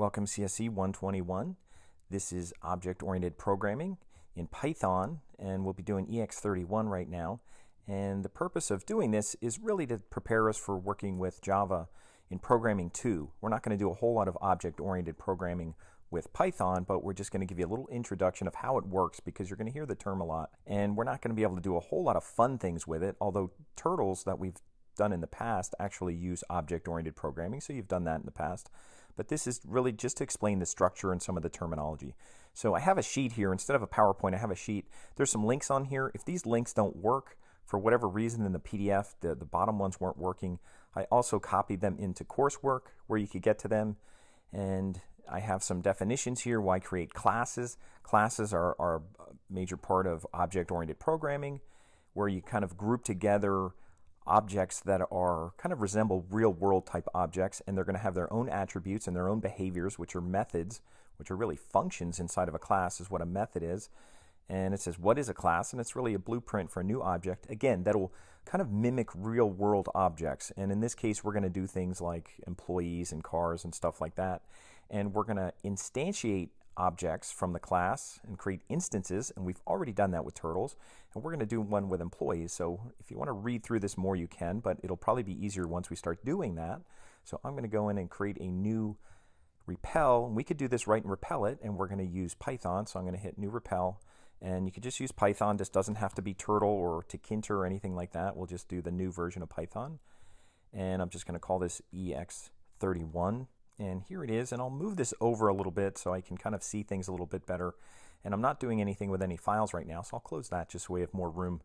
Welcome csc121. This is object-oriented programming in Python, and we'll be doing ex31 right now. And the purpose of doing this is really to prepare us for working with Java in programming 2. We're not going to do a whole lot of object-oriented programming with Python, but we're just going to give you a little introduction of how it works because you're going to hear the term a lot. And we're not going to be able to do a whole lot of fun things with it, although turtles that we've done in the past actually use object-oriented programming, so you've done that in the past. But this is really just to explain the structure and some of the terminology. So I have a sheet here. Instead of a PowerPoint, I have a sheet. There's some links on here. If these links don't work for whatever reason in the PDF, the bottom ones weren't working, I also copied them into coursework where you could get to them. And I have some definitions here why create classes. Classes are a major part of object-oriented programming, where you kind of group together objects that are kind of resemble real-world type objects, and they're going to have their own attributes and their own behaviors, which are methods, which are really functions inside of a class is what a method is. And it says, what is a class? And it's really a blueprint for a new object, again, that'll kind of mimic real-world objects. And in this case, we're going to do things like employees and cars and stuff like that. And we're going to instantiate objects from the class and create instances, and we've already done that with turtles, and we're going to do one with employees. So if you want to read through this more, you can, but it'll probably be easier once we start doing that. So I'm going to go in and create a new Rappel, and we could do this right in Rappel it, and we're going to use Python. So I'm going to hit new Rappel, and you could just use Python. This doesn't have to be Turtle or Tkinter or anything like that. We'll just do the new version of Python, and I'm just going to call this ex31. And here it is, and I'll move this over a little bit so I can kind of see things a little bit better. And I'm not doing anything with any files right now, so I'll close that just so we have more room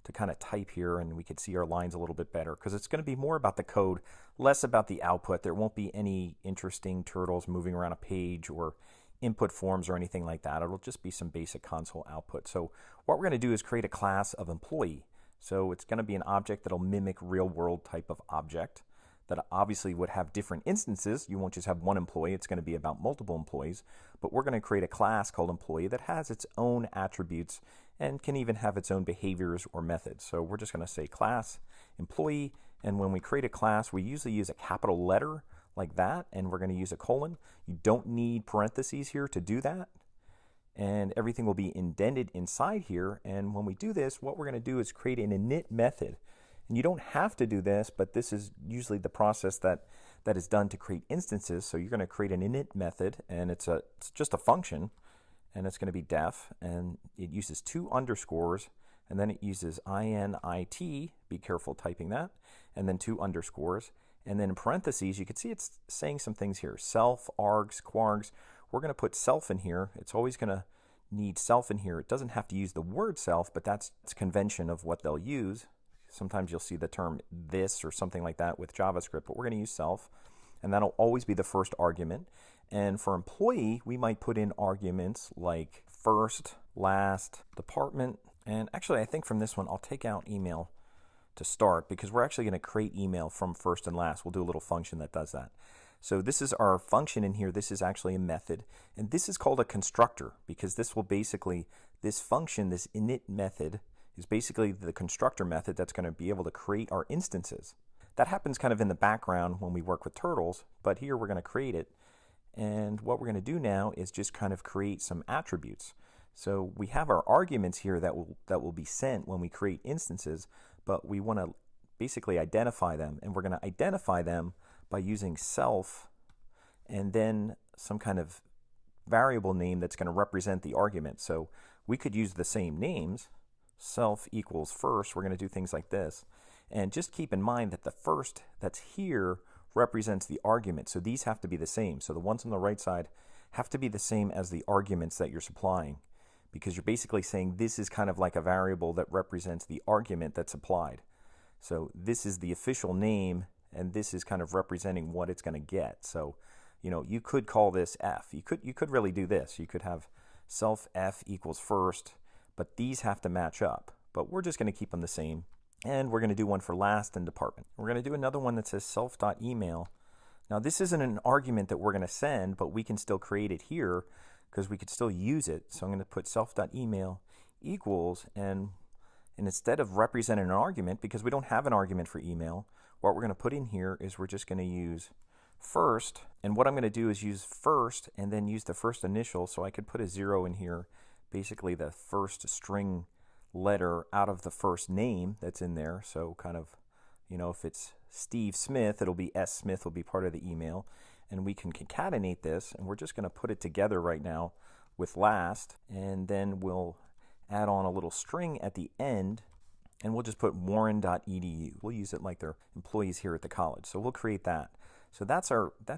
to kind of type here and we can see our lines a little bit better, because it's going to be more about the code, less about the output. There won't be any interesting turtles moving around a page or input forms or anything like that. It'll just be some basic console output. So what we're going to do is create a class of employee. So it's going to be an object that'll mimic real-world type of object that obviously would have different instances. You won't just have one employee, it's going to be about multiple employees, but we're going to create a class called employee that has its own attributes and can even have its own behaviors or methods. So we're just going to say class employee, and when we create a class, we usually use a capital letter like that, and we're going to use a colon. You don't need parentheses here to do that, and everything will be indented inside here. And when we do this, what we're going to do is create an init method. And you don't have to do this, but this is usually the process that is done to create instances. So you're going to create an init method, and it's just a function, and it's going to be def, and it uses 2 underscores, and then it uses init, be careful typing that, and then 2 underscores, and then in parentheses, you can see it's saying some things here, self, args, quargs. We're going to put self in here. It's always going to need self in here. It doesn't have to use the word self, but that's convention of what they'll use. Sometimes you'll see the term this or something like that with JavaScript, but we're going to use self, and that'll always be the first argument. And for employee, we might put in arguments like first, last, department. And actually, I think from this one, I'll take out email to start, because we're actually going to create email from first and last. We'll do a little function that does that. So this is our function in here. This is actually a method, and this is called a constructor, because this will basically, this function, this init method, is basically the constructor method that's going to be able to create our instances. That happens kind of in the background when we work with turtles, but here we're going to create it. And what we're going to do now is just kind of create some attributes. So we have our arguments here that will be sent when we create instances, but we want to basically identify them, and we're going to identify them by using self and then some kind of variable name that's going to represent the argument. So we could use the same names. Self equals first. We're going to do things like this, and just keep in mind that the first that's here represents the argument, so these have to be the same. So the ones on the right side have to be the same as the arguments that you're supplying, because you're basically saying this is kind of like a variable that represents the argument that's applied. So this is the official name, and this is kind of representing what it's going to get. So you know, you could call this f. You could really do this. You could have self f equals first, but these have to match up. But we're just going to keep them the same. And we're going to do one for last and department. We're going to do another one that says self.email. Now this isn't an argument that we're going to send, but we can still create it here because we could still use it. So I'm going to put self.email equals, and instead of representing an argument, because we don't have an argument for email, what we're going to put in here is we're just going to use first, and what I'm going to do is use first and then use the first initial, so I could put a 0 in here, basically the first string letter out of the first name that's in there. So kind of, you know, if it's Steve Smith, it'll be S. Smith will be part of the email, and we can concatenate this, and we're just going to put it together right now with last, and then we'll add on a little string at the end, and we'll just put warren.edu. We'll use it like they're employees here at the college. So we'll create that. So that's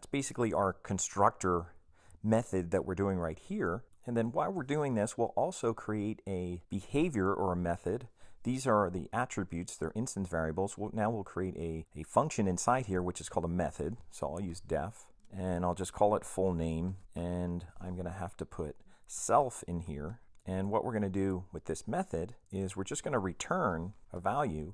basically our constructor method that we're doing right here. And then while we're doing this, we'll also create a behavior or a method. These are the attributes, they're instance variables. Now we'll create a function inside here, which is called a method. So I'll use def, and I'll just call it full name, and I'm going to have to put self in here. And what we're going to do with this method is we're just going to return a value,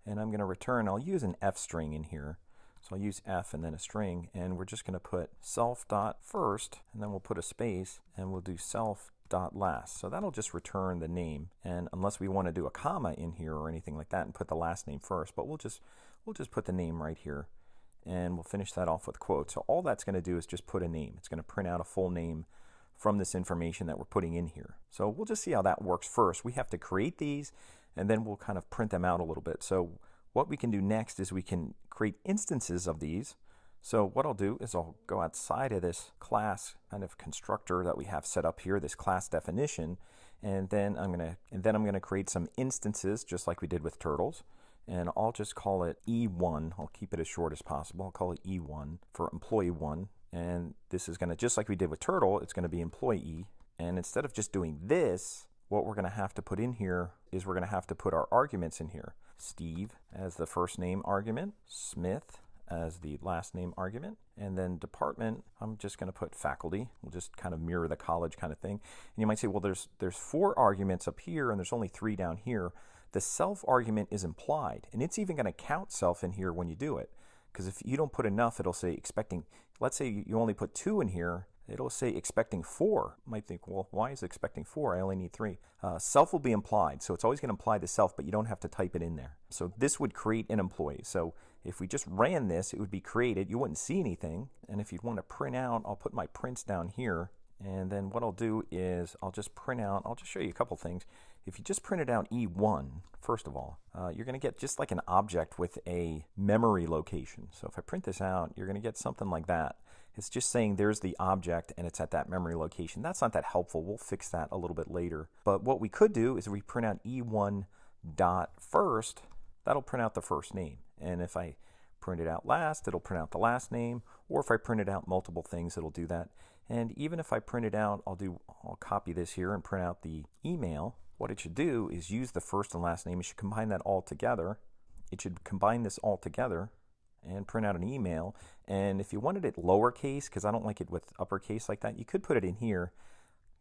and I'm going to return, I'll use an f string in here. So I'll use f and then a string, and we're just going to put self.first, and then we'll put a space, and we'll do self.last. So that'll just return the name, and unless we want to do a comma in here or anything like that and put the last name first, but we'll just put the name right here, and we'll finish that off with quotes. So all that's going to do is just put a name. It's going to print out a full name from this information that we're putting in here. So we'll just see how that works first. We have to create these, and then we'll kind of print them out a little bit. So what we can do next is we can create instances of these. So what I'll do is I'll go outside of this class kind of constructor that we have set up here, this class definition, and then I'm going to create some instances just like we did with turtles, and I'll just call it E1. I'll keep it as short as possible. I'll call it E1 for employee 1. And this is going to, just like we did with turtle, it's going to be employee. And instead of just doing this, what we're going to have to put in here is we're going to have to put our arguments in here. Steve as the first name argument, Smith as the last name argument, and then department, I'm just going to put faculty. We'll just kind of mirror the college kind of thing. And you might say, well, there's 4 arguments up here and there's only 3 down here. The self argument is implied, and it's even going to count self in here when you do it. Because if you don't put enough, it'll say expecting, let's say you only put 2 in here, it'll say expecting 4. You might think, well, why is it expecting 4? I only need 3. Self will be implied, so it's always going to imply the self, but you don't have to type it in there. So this would create an employee. So if we just ran this, it would be created. You wouldn't see anything. And if you'd want to print out, I'll put my prints down here. And then what I'll do is I'll just print out, I'll just show you a couple things. If you just printed out E1, first of all, you're going to get just like an object with a memory location. So if I print this out, you're going to get something like that. It's just saying there's the object and it's at that memory location. That's not that helpful. We'll fix that a little bit later. But what we could do is if we print out E1 dot first, that'll print out the first name. And if I print it out last, it'll print out the last name. Or if I printed out multiple things, it'll do that. And even if I print it out, I'll copy this here and print out the email. What it should do is use the first and last name. It should combine that all together. It should combine this all together and print out an email. And if you wanted it lowercase, because I don't like it with uppercase like that, you could put it in here.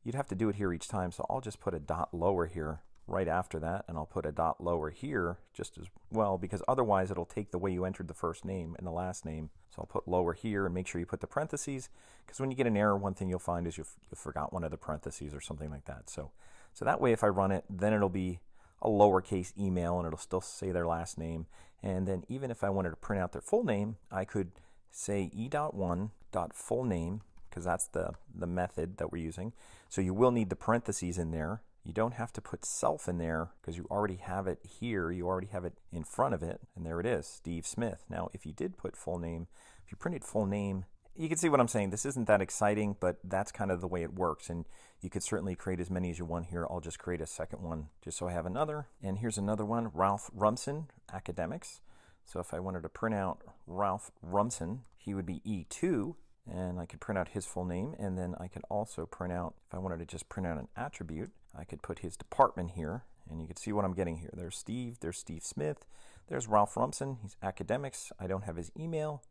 You'd have to do it here each time. So I'll just put a dot lower here right after that, and I'll put a dot lower here just as well, because otherwise it'll take the way you entered the first name and the last name. So I'll put lower here and make sure you put the parentheses, because when you get an error, one thing you'll find is you forgot one of the parentheses or something like that. So that way if I run it, then it'll be a lowercase email and it'll still say their last name. And then even if I wanted to print out their full name, I could say e.1.fullname, because that's the method that we're using. So you will need the parentheses in there. You don't have to put self in there because you already have it here. You already have it in front of it, and there it is, Steve Smith. Now, if you did put full name, if you printed full name, you can see what I'm saying. This isn't that exciting, but that's kind of the way it works, and you could certainly create as many as you want here. I'll just create a second one just so I have another. And here's another one, Ralph Rumson, academics. So if I wanted to print out Ralph Rumson, he would be E2. And I could print out his full name, and then I could also print out, if I wanted to just print out an attribute, I could put his department here, and you can see what I'm getting here. There's Steve Smith, there's Ralph Rumson, he's academics. I don't have his email,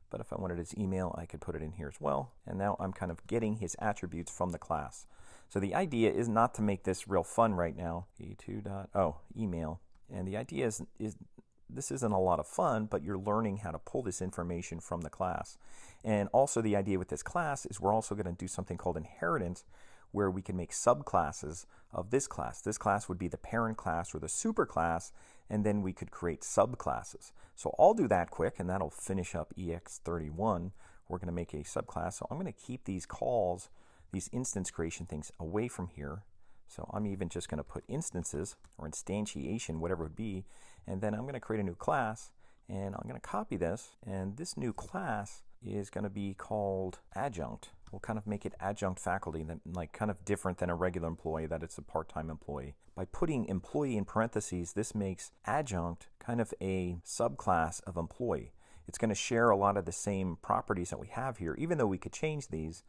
but if I wanted his email, I could put it in here as well. And now I'm kind of getting his attributes from the class. So the idea is not to make this real fun right now. Email. And the idea is this isn't a lot of fun, but you're learning how to pull this information from the class. And also the idea with this class is we're also going to do something called inheritance, where we can make subclasses of this class. This class would be the parent class or the superclass, and then we could create subclasses. So I'll do that quick, and that'll finish up EX31. we're going to make a subclass. So I'm going to keep these calls, these instance creation things away from here. So I'm even just going to put instances or instantiation, whatever it would be, and then I'm going to create a new class, and I'm going to copy this, and this new class is going to be called Adjunct. We'll kind of make it Adjunct Faculty, like kind of different than a regular employee, that it's a part-time employee. By putting employee in parentheses, this makes Adjunct kind of a subclass of employee. It's going to share a lot of the same properties that we have here, even though we could change these,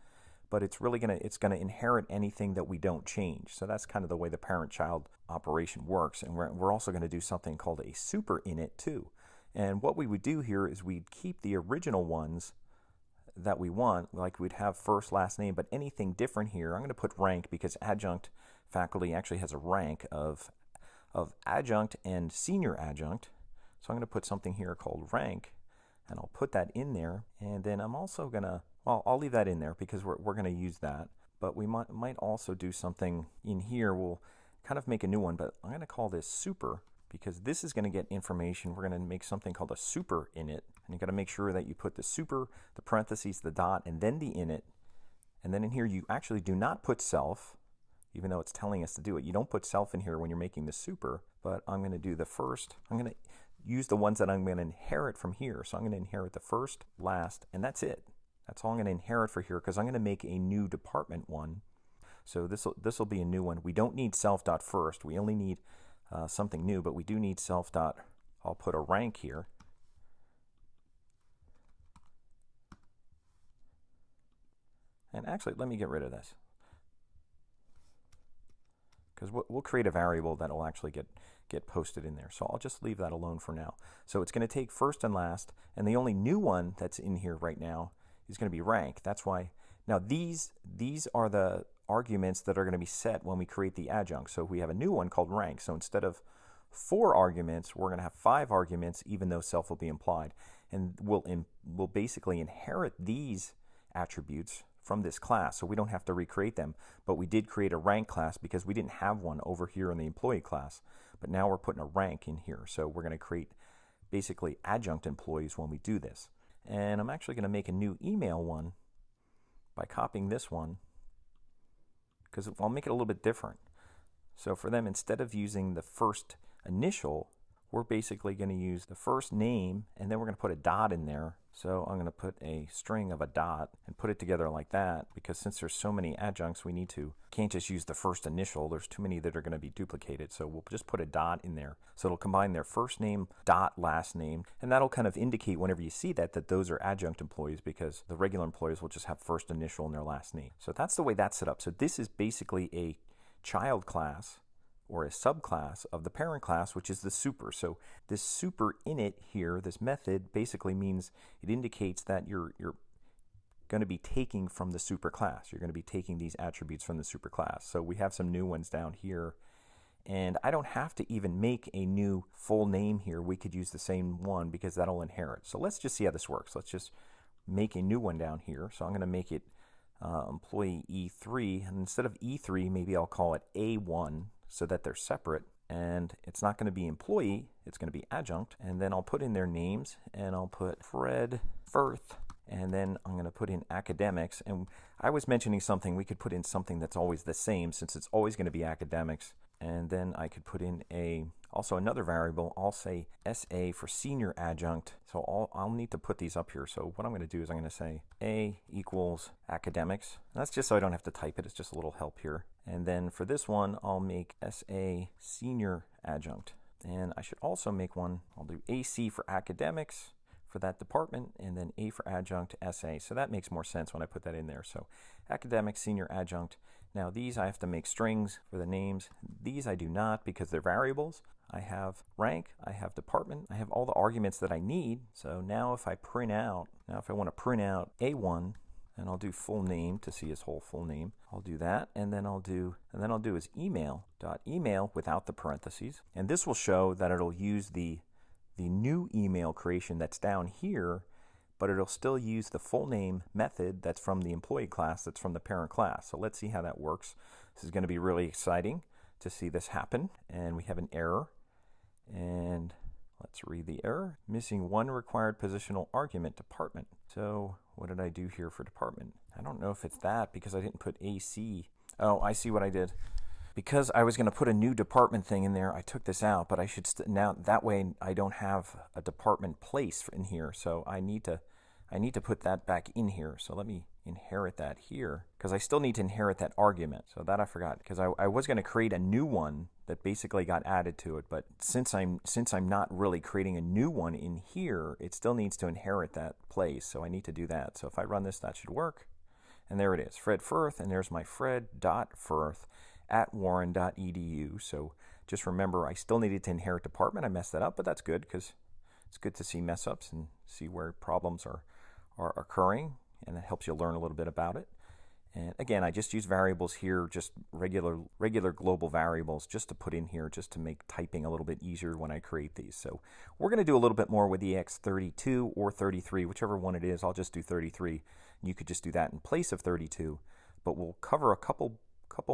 but it's really going to inherit anything that we don't change. So that's kind of the way the parent-child operation works. And we're also going to do something called a super init too. And what we would do here is we'd keep the original ones that we want, like we'd have first, last name, but anything different here, I'm going to put rank because Adjunct Faculty actually has a rank of adjunct and senior adjunct. So I'm going to put something here called rank, and I'll put that in there. And then I'm also going to, well, I'll leave that in there because we're going to use that. But we might also do something in here. We'll kind of make a new one, but I'm going to call this super because this is going to get information. We're going to make something called a super init. And you got to make sure that you put the super, the parentheses, the dot, and then the init. And then in here, you actually do not put self, even though it's telling us to do it. You don't put self in here when you're making the super, but I'm going to do the first. I'm going to use the ones that I'm going to inherit from here. So I'm going to inherit the first, last, and that's it. That's all I'm going to inherit for here because I'm going to make a new department one. So this will be a new one. We don't need self.first. We only need something new, but we do need self. I'll put a rank here. And actually, let me get rid of this because we'll create a variable that will actually get posted in there. So I'll just leave that alone for now. So it's going to take first and last, and the only new one that's in here right now is going to be rank. That's why. Now these are the arguments that are going to be set when we create the adjunct. So we have a new one called rank. So instead of 4 arguments, we're going to have 5 arguments, even though self will be implied. And we'll basically inherit these attributes from this class, so we don't have to recreate them. But we did create a rank class because we didn't have one over here in the employee class. But now we're putting a rank in here. So we're going to create basically adjunct employees when we do this. And I'm actually going to make a new email one by copying this one because I'll make it a little bit different. So for them, instead of using the first initial, we're basically going to use the first name, and then we're going to put a dot in there. So I'm going to put a string of a dot and put it together like that, because since there's so many adjuncts, we can't just use the first initial. There's too many that are going to be duplicated. So we'll just put a dot in there. So it'll combine their first name, dot, last name, and that'll kind of indicate whenever you see that those are adjunct employees, because the regular employees will just have first initial and their last name. So that's the way that's set up. So this is basically a child class or a subclass of the parent class, which is the super. So this super init here, this method, basically means it indicates that you're going to be taking from the super class. You're going to be taking these attributes from the super class. So we have some new ones down here, and I don't have to even make a new full name here. We could use the same one because that'll inherit. So let's just see how this works. Let's just make a new one down here. So I'm going to make it employee E3, and instead of E3, maybe I'll call it A1, so that they're separate, and it's not going to be employee, it's going to be adjunct. And then I'll put in their names, and I'll put Fred Firth, and then I'm going to put in academics. And I was mentioning something, we could put in something that's always the same, since it's always going to be academics. And then I could put in also another variable. I'll say SA for senior adjunct. So I'll need to put these up here. So what I'm going to do is I'm going to say A equals academics. And that's just so I don't have to type it. It's just a little help here. And then for this one, I'll make SA senior adjunct. And I should also make one. I'll do AC for academics for that department, and then A for adjunct, SA. So that makes more sense when I put that in there. So academic, senior adjunct. Now these I have to make strings for the names. These I do not because they're variables. I have rank, I have department, I have all the arguments that I need. So now if I want to print out A1, and I'll do full name to see his whole full name. I'll do that, and then I'll do his email without the parentheses. And this will show that it'll use the new email creation that's down here, but it'll still use the full name method that's from the employee class, that's from the parent class. So let's see how that works. This is going to be really exciting to see this happen. And we have an error. And let's read the error. Missing one required positional argument department. So what did I do here for department? I don't know if it's that because I didn't put AC. Oh, I see what I did. Because I was going to put a new department thing in there, I took this out, but I should now that way I don't have a department place in here. So I need to put that back in here. So let me inherit that here because I still need to inherit that argument. So that I forgot because I was going to create a new one that basically got added to it, but since I'm not really creating a new one in here, it still needs to inherit that place. So I need to do that. So if I run this, that should work. And there it is, Fred Firth, and there's my fred.firth at warren.edu. So just remember, I still needed to inherit department. I messed that up, but that's good because it's good to see mess ups and see where problems are occurring, and it helps you learn a little bit about it. And again, I just use variables here, just regular global variables, just to put in here, just to make typing a little bit easier when I create these. So we're going to do a little bit more with ex32 or 33, whichever one it is. I'll just do 33. You could just do that in place of 32, but we'll cover a couple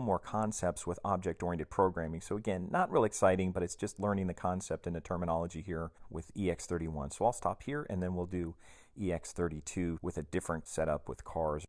more concepts with object-oriented programming. So again, not real exciting, but it's just learning the concept and the terminology here with ex31. So I'll stop here, and then we'll do ex32 with a different setup with cars.